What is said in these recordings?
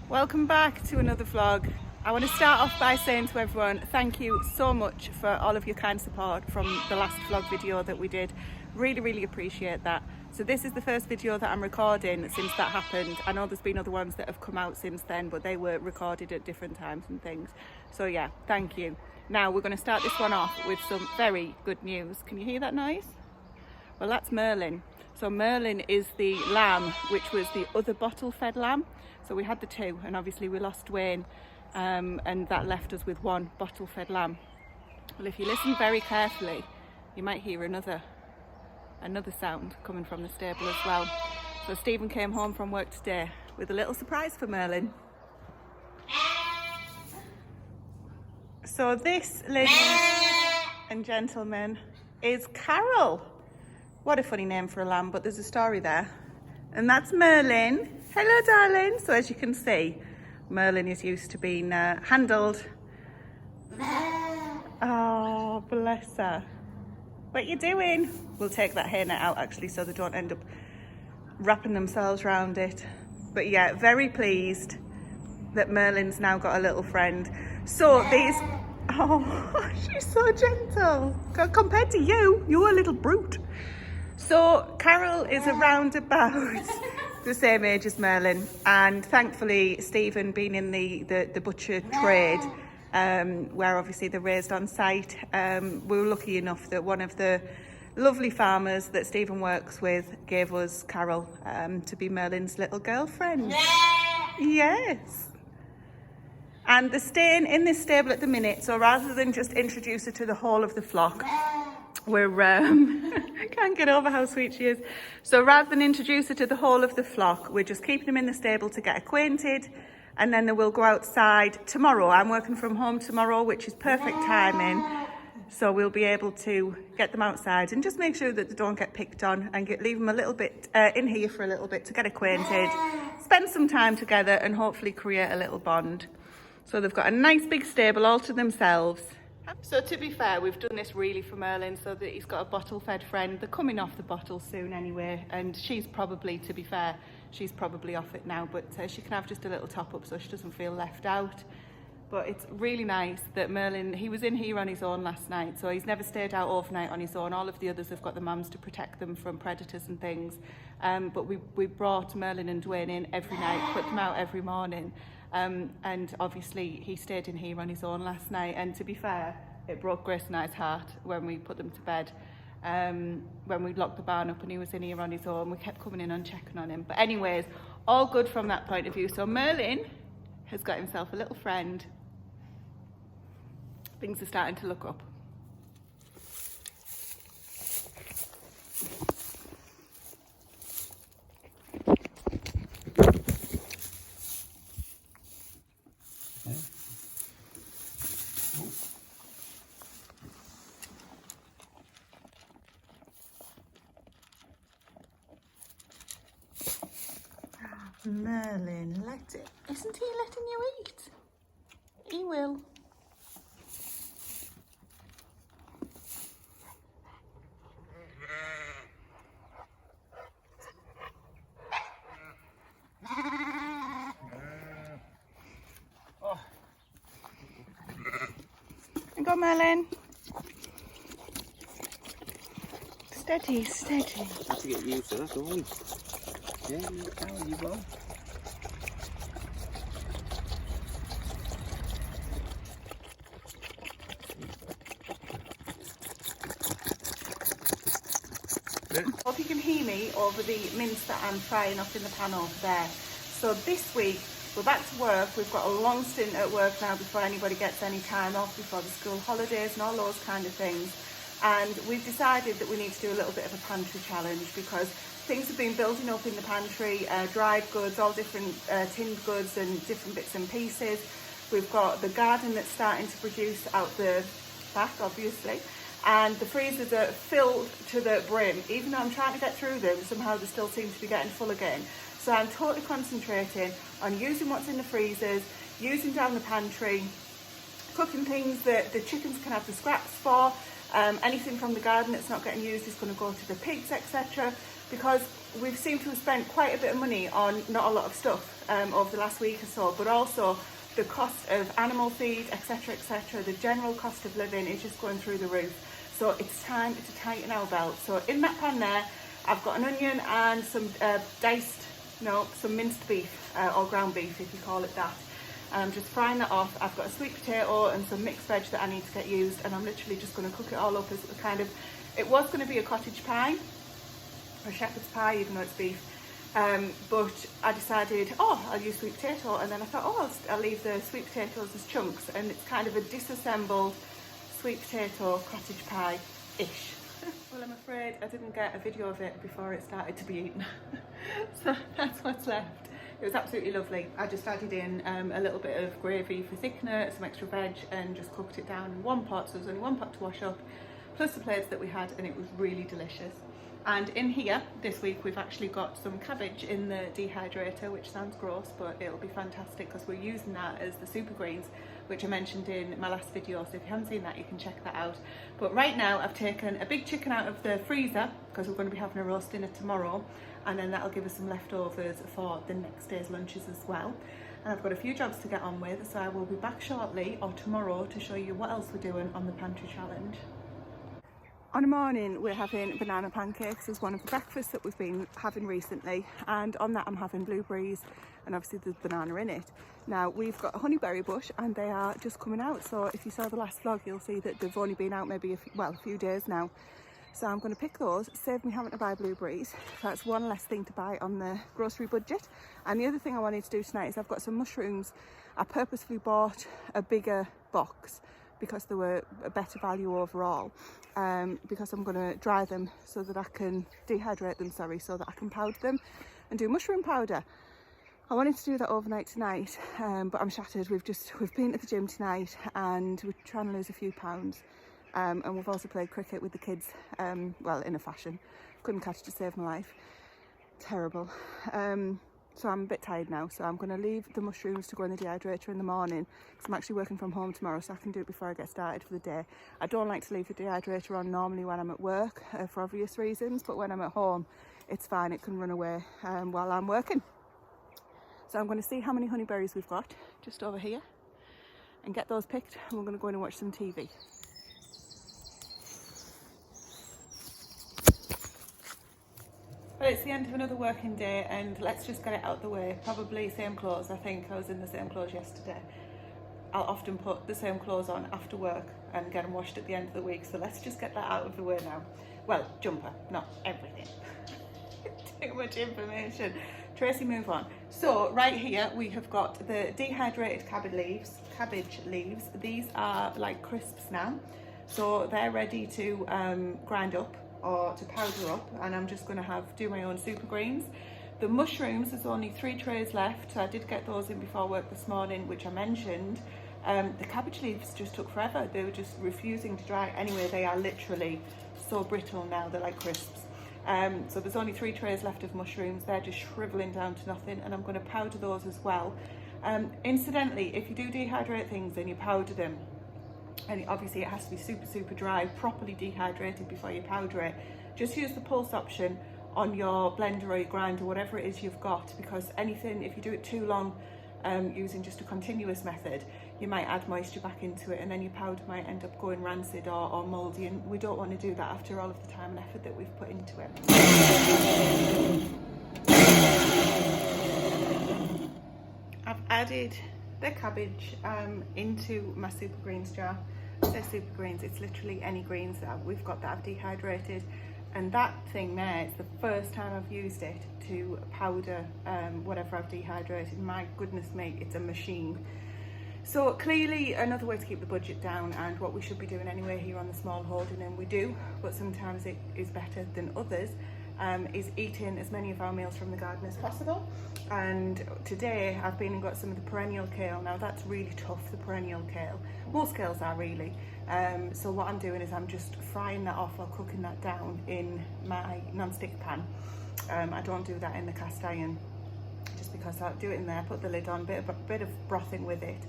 Welcome back to another vlog. I want to start off by saying to everyone, thank you so much for all of your kind support from the last vlog video that we did. Really appreciate that. So this is the first video that I'm recording since that happened. I know there's been other ones that have come out since then, but they were recorded at different times and things. So yeah, thank you. Now we're going to start this one off with some very good news. Can you hear that noise? Well, that's Merlin. So Merlin is the lamb, which was the other bottle fed lamb. So we had the two, and obviously we lost Wayne, and that left us with one bottle fed lamb. Well, if you listen very carefully, you might hear another sound coming from the stable as well. So Stephen came home from work today with a little surprise for Merlin. So this, ladies and gentlemen, is Carol. What a funny name for a lamb, but there's a story there. And that's Merlin. Hello, darling. So as you can see, Merlin is used to being handled. Oh, bless her. What you doing? We'll take that hair net out actually so they don't end up wrapping themselves around it. But yeah, very pleased that Merlin's now got a little friend. So these, oh, she's so gentle. Compared to you, you're a little brute. So Carol is around about the same age as Merlin, and thankfully Stephen, being in the butcher trade, where obviously they're raised on site, we were lucky enough that one of the lovely farmers that Stephen works with gave us Carol to be Merlin's little girlfriend. Yes. And they're staying in this stable at the minute, so rather than just introduce her to the whole of the flock, we're I can't get over how sweet she is. So rather than introduce her to the whole of the flock, we're just keeping them in the stable to get acquainted, and then they will go outside tomorrow. I'm working from home tomorrow, which is perfect timing. So we'll be able to get them outside and just make sure that they don't get picked on, and leave them a little bit in here for a little bit to get acquainted, spend some time together, and hopefully create a little bond. So they've got a nice big stable all to themselves. So to be fair, we've done this really for Merlin so that he's got a bottle fed friend. They're coming off the bottle soon anyway, and she's probably, to be fair, she's probably off it now, but she can have just a little top up so she doesn't feel left out. But it's really nice that Merlin, he was in here on his own last night, so he's never stayed out overnight on his own. All of the others have got the mums to protect them from predators and things, but we brought Merlin and Dwayne in every night, put them out every morning. And obviously he stayed in here on his own last night, and to be fair, it broke Grace and I's heart when we put them to bed, when we locked the barn up and he was in here on his own. We kept coming in and checking on him, but anyways, all good from that point of view. So Merlin has got himself a little friend. Things are starting to look up. Merlin, isn't he letting you eat? He will. Oh. Go, Merlin. Steady. Have to get used to that, don't we? Yeah, you go. Hope you can hear me over the mince that I'm frying up in the pan over there. So this week we're back to work. We've got a long stint at work now before anybody gets any time off, before the school holidays and all those kind of things. And we've decided that we need to do a little bit of a pantry challenge, because things have been building up in the pantry, dried goods, all different tinned goods and different bits and pieces. We've got the garden that's starting to produce out the back, obviously, and the freezers are filled to the brim. Even though I'm trying to get through them, somehow they still seem to be getting full again. So I'm totally concentrating on using what's in the freezers, using down the pantry, cooking things that the chickens can have the scraps for. Anything from the garden that's not getting used is going to go to the pigs, etc. Because we've seemed to have spent quite a bit of money on not a lot of stuff over the last week or so, but also the cost of animal feed, etc., the general cost of living is just going through the roof. So it's time to tighten our belt. So in that pan there, I've got an onion and some some minced beef, or ground beef if you call it that. And I'm just frying that off. I've got a sweet potato and some mixed veg that I need to get used, and I'm literally just going to cook it all up as a kind of, it was going to be a cottage pie, or shepherd's pie, even though it's beef. But I decided, I'll use sweet potato, and then I thought, I'll leave the sweet potatoes as chunks, and it's kind of a disassembled sweet potato cottage pie-ish. Well, I'm afraid I didn't get a video of it before it started to be eaten. So that's what's left. It was absolutely lovely. I just added in a little bit of gravy for thickener, some extra veg, and just cooked it down in one pot, so there was only one pot to wash up, plus the plates that we had, and it was really delicious. And in here this week we've actually got some cabbage in the dehydrator, which sounds gross, but it'll be fantastic because we're using that as the super greens, which I mentioned in my last video, so if you haven't seen that you can check that out. But right now I've taken a big chicken out of the freezer because we're going to be having a roast dinner tomorrow, and then that'll give us some leftovers for the next day's lunches as well. And I've got a few jobs to get on with, so I will be back shortly or tomorrow to show you what else we're doing on the pantry challenge. On the morning we're having banana pancakes as one of the breakfasts that we've been having recently, and on that I'm having blueberries, and obviously there's banana in it. Now we've got a honeyberry bush and they are just coming out, so if you saw the last vlog you'll see that they've only been out maybe a few days now. So I'm going to pick those, save me having to buy blueberries. That's one less thing to buy on the grocery budget. And the other thing I wanted to do tonight is I've got some mushrooms. I purposefully bought a bigger box because they were a better value overall, because I'm going to dry them so that I can dehydrate them, so that I can powder them and do mushroom powder. I wanted to do that overnight tonight, but I'm shattered. We've been to the gym tonight and we're trying to lose a few pounds, and we've also played cricket with the kids, well, in a fashion. Couldn't catch to save my life. Terrible. So I'm a bit tired now, so I'm going to leave the mushrooms to go in the dehydrator in the morning, because I'm actually working from home tomorrow, so I can do it before I get started for the day. I don't like to leave the dehydrator on normally when I'm at work, for obvious reasons, but when I'm at home it's fine, it can run away while I'm working. So I'm going to see how many honeyberries we've got just over here and get those picked, and we're going to go in and watch some TV. But it's the end of another working day, and let's just get it out of the way. Probably same clothes. I think I was in the same clothes yesterday. I'll often put the same clothes on after work and get them washed at the end of the week, so let's just get that out of the way now. Well, jumper, not everything. Too much information. Tracy, move on. So right here we have got the dehydrated cabbage leaves. These are like crisps now, so they're ready to grind up or to powder up, and I'm just going to do my own super greens. The mushrooms, there's only 3 trays left, so I did get those in before work this morning, which I mentioned. The cabbage leaves just took forever. They were just refusing to dry. Anyway, they are literally so brittle now, they're like crisps. So there's only 3 trays left of mushrooms. They're just shriveling down to nothing, and I'm going to powder those as well. Incidentally, if you do dehydrate things and you powder them, and obviously it has to be super dry, properly dehydrated before you powder it, just use the pulse option on your blender or your grinder, whatever it is you've got, because anything, if you do it too long using just a continuous method, you might add moisture back into it, and then your powder might end up going rancid or mouldy, and we don't want to do that after all of the time and effort that we've put into it. I've added the cabbage into my super greens jar. I say super greens, it's literally any greens that we've got that I've dehydrated, and that thing there, it's the first time I've used it to powder whatever I've dehydrated. My goodness me, it's a machine. So clearly another way to keep the budget down, and what we should be doing anyway here on the small holding, and we do, but sometimes it is better than others, is eating as many of our meals from the garden as possible. And today I've been and got some of the perennial kale. Now that's really tough, the perennial kale. Most kales are really. So what I'm doing is I'm just frying that off or cooking that down in my non-stick pan. I don't do that in the cast iron, just because I'll do it in there, put the lid on, bit of broth in with it,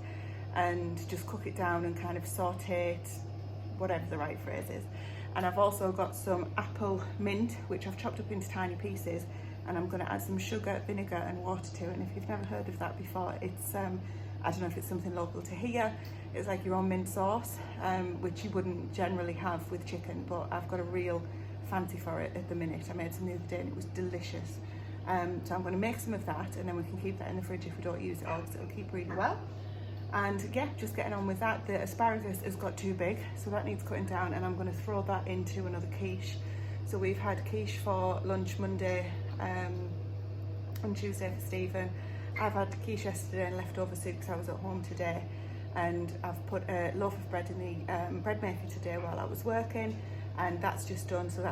and just cook it down and kind of saute it, whatever the right phrase is. And I've also got some apple mint, which I've chopped up into tiny pieces, and I'm going to add some sugar, vinegar and water to it. And if you've never heard of that before, it's I don't know if it's something local to here. It's like your own mint sauce, which you wouldn't generally have with chicken, but I've got a real fancy for it at the minute. I made some the other day and it was delicious. So I'm going to make some of that, and then we can keep that in the fridge if we don't use it all, because it'll keep really well. And yeah, just getting on with that. The asparagus has got too big, so that needs cutting down, and I'm going to throw that into another quiche. So we've had quiche for lunch Monday and Tuesday for Stephen. I've had quiche yesterday and leftover soup because I was at home today, and I've put a loaf of bread in the bread maker today while I was working, and that's just done. So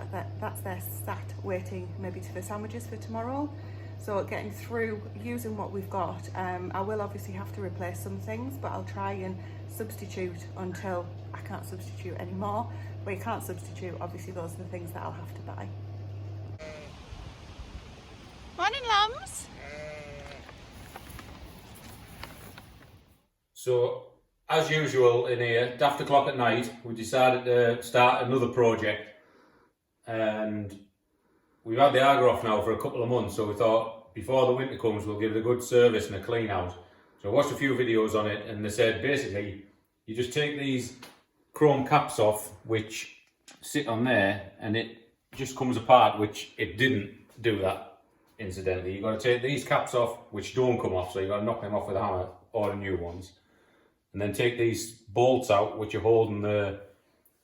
that's there sat waiting maybe for sandwiches for tomorrow. So getting through using what we've got. I will obviously have to replace some things, but I'll try and substitute until I can't substitute anymore. But you can't substitute, obviously those are the things that I'll have to buy. Morning, lambs. So, as usual in here, at after o'clock at night, we decided to start another project, and we've had the AGA off now for a couple of months, so we thought before the winter comes we'll give it a good service and a clean out. So I watched a few videos on it, and they said basically you just take these chrome caps off which sit on there and it just comes apart, which it didn't do that incidentally. You've got to take these caps off which don't come off, so you've got to knock them off with a hammer or the new ones. And then take these bolts out which are holding the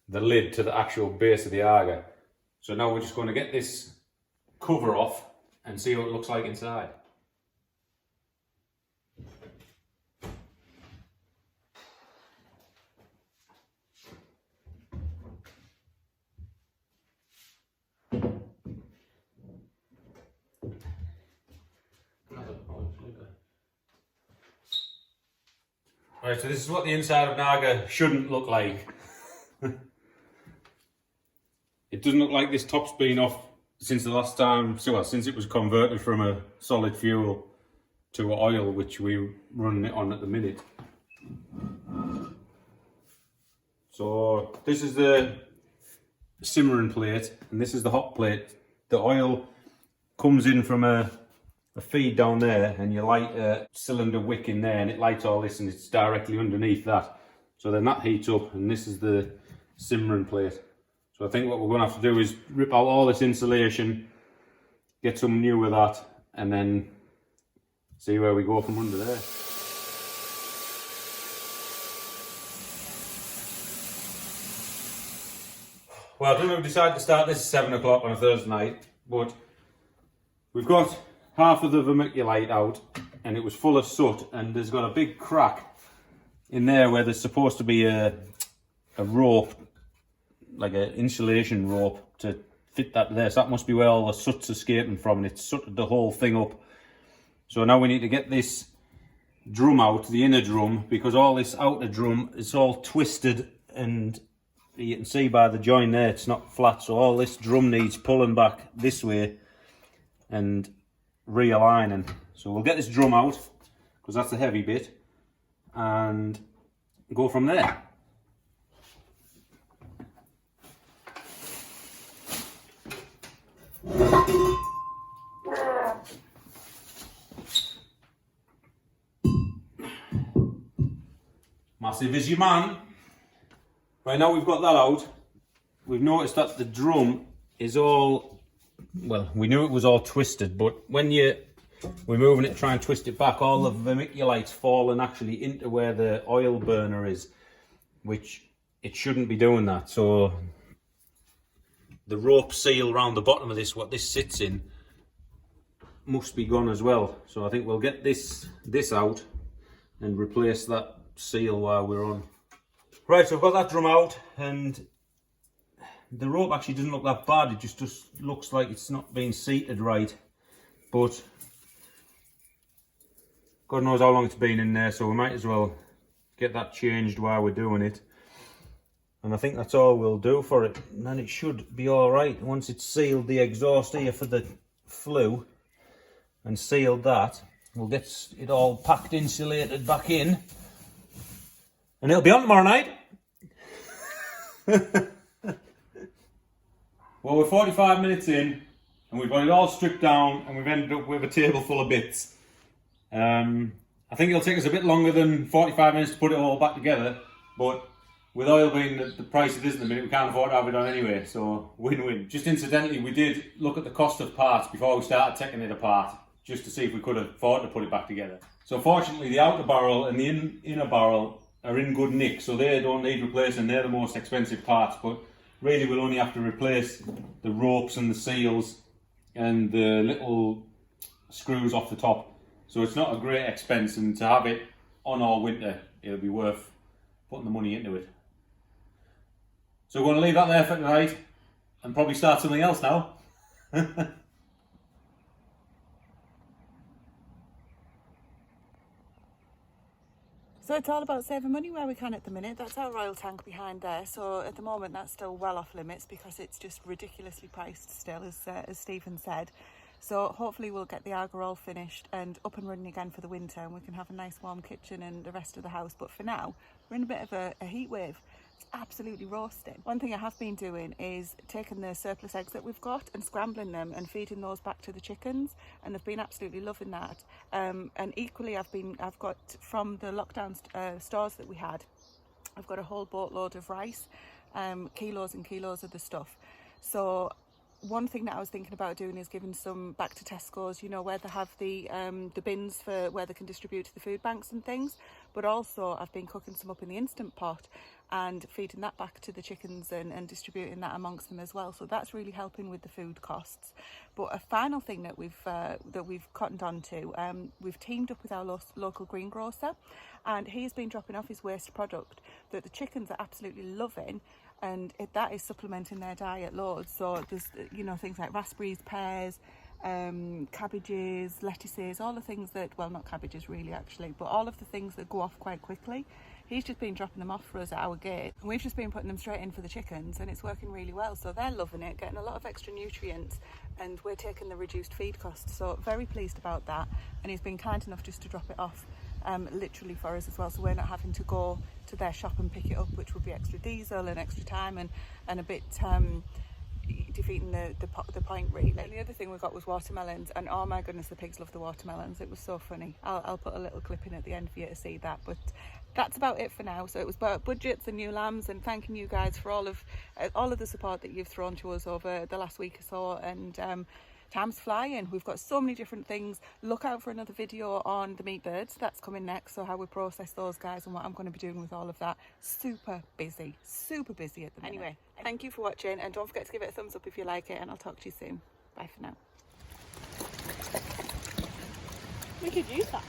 lid to the actual base of the AGA. So now we're just going to get this cover off and see what it looks like inside. Right, so this is what the inside of an AGA shouldn't look like. It doesn't look like this top's been off since the last time, since it was converted from a solid fuel to oil, which we're running it on at the minute. So this is the simmering plate, and this is the hot plate. The oil comes in from a feed down there, and you light a cylinder wick in there, and it lights all this, and it's directly underneath that. So then that heats up, and this is the simmering plate. So I think what we're going to have to do is rip out all this insulation, get some new with that, and then see where we go from under there. Well, I don't know, we decided to start this at 7 o'clock on a Thursday night, but we've got half of the vermiculite out, and it was full of soot, and there's got a big crack in there where there's supposed to be a rope, like an insulation rope to fit that there. So that must be where all the soot's escaping from, and it's sooted the whole thing up. So now we need to get this drum out, the inner drum, because all this outer drum is all twisted, and you can see by the join there it's not flat. So all this drum needs pulling back this way and realigning. So we'll get this drum out, because that's the heavy bit, and go from there. Massive is your man. Right, now we've got that out, we've noticed that the drum is all, well, we knew it was all twisted, but when we're moving it, try and twist it back, all the vermiculite's falling actually into where the oil burner is, which it shouldn't be doing that. So the rope seal around the bottom of this, what this sits in, must be gone as well. So I think we'll get this out and replace that seal while we're on. Right, so I've got that drum out, and the rope actually doesn't look that bad. It just looks like it's not being seated right, but God knows how long it's been in there, so we might as well get that changed while we're doing it. And I think that's all we'll do for it, and then it should be all right. Once it's sealed the exhaust here for the flue and sealed that, we'll get it all packed, insulated back in, and it'll be on tomorrow night. Well, we're 45 minutes in, and we've got it all stripped down, and we've ended up with a table full of bits. I think it'll take us a bit longer than 45 minutes to put it all back together, but with oil being the price it is in the minute, we can't afford to have it on anyway, so win-win. Just incidentally, we did look at the cost of parts before we started taking it apart, just to see if we could afford to put it back together. So fortunately, the outer barrel and the inner barrel are in good nick, so they don't need replacing. They're the most expensive parts, but really we'll only have to replace the ropes and the seals and the little screws off the top. So it's not a great expense, and to have it on all winter, it'll be worth putting the money into it. So we're going to leave that there for tonight and probably start something else now. So it's all about saving money where we can at the minute. That's our oil tank behind there. So at the moment that's still well off limits because it's just ridiculously priced still, as Stephen said. So hopefully we'll get the AGA all finished and up and running again for the winter, and we can have a nice warm kitchen and the rest of the house. But for now, we're in a bit of a heat wave. It's absolutely roasting. One thing I have been doing is taking the surplus eggs that we've got and scrambling them and feeding those back to the chickens, and they've been absolutely loving that. And equally, I've got from the lockdown stores that we had, I've got a whole boatload of rice, kilos and kilos of the stuff. So one thing that I was thinking about doing is giving some back to Tesco's, you know, where they have the bins for where they can distribute to the food banks and things. But also I've been cooking some up in the Instant Pot and feeding that back to the chickens and distributing that amongst them as well. So that's really helping with the food costs. But a final thing that we've cottoned on to, we've teamed up with our local greengrocer, and he's been dropping off his waste product that the chickens are absolutely loving. And that is supplementing their diet loads. So there's, you know, things like raspberries, pears, cabbages, lettuces, all the things that, well, not cabbages really actually, but all of the things that go off quite quickly. He's just been dropping them off for us at our gate, and we've just been putting them straight in for the chickens, and it's working really well. So they're loving it, getting a lot of extra nutrients, and we're taking the reduced feed costs. So very pleased about that. And he's been kind enough just to drop it off literally for us as well, so we're not having to go to their shop and pick it up, which would be extra diesel and extra time and a bit defeating the point really. And the other thing we got was watermelons, and oh my goodness, the pigs love the watermelons. It was so funny. I'll put a little clip in at the end for you to see that. But that's about it for now. So it was about budgets and new lambs, and thanking you guys for all of the support that you've thrown to us over the last week or so. And time's flying. We've got so many different things. Look out for another video on the meat birds. That's coming next. So how we process those guys and what I'm going to be doing with all of that. Super busy at the minute. Anyway, thank you for watching, and don't forget to give it a thumbs up if you like it, and I'll talk to you soon. Bye for now. We could use that.